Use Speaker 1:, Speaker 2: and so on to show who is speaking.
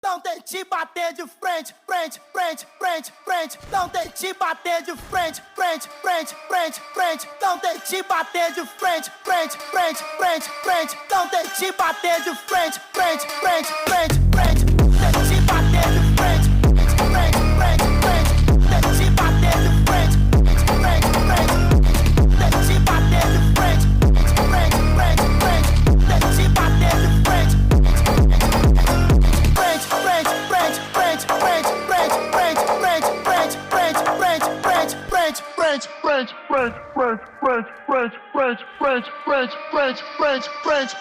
Speaker 1: Não tente bater de frente, frente, frente, frente, frente. Não tente bater de frente, frente, frente, frente, frente. Não tente bater de frente, frente, frente, frente, frente. Não tente bater de frente, frente, frente, frente, frente. Tente bater de frente, frente, frente, frente. Tente bater de frente, frente, frente. Tente bater de frente, frente, frente, frente. Tente bater de frente. French,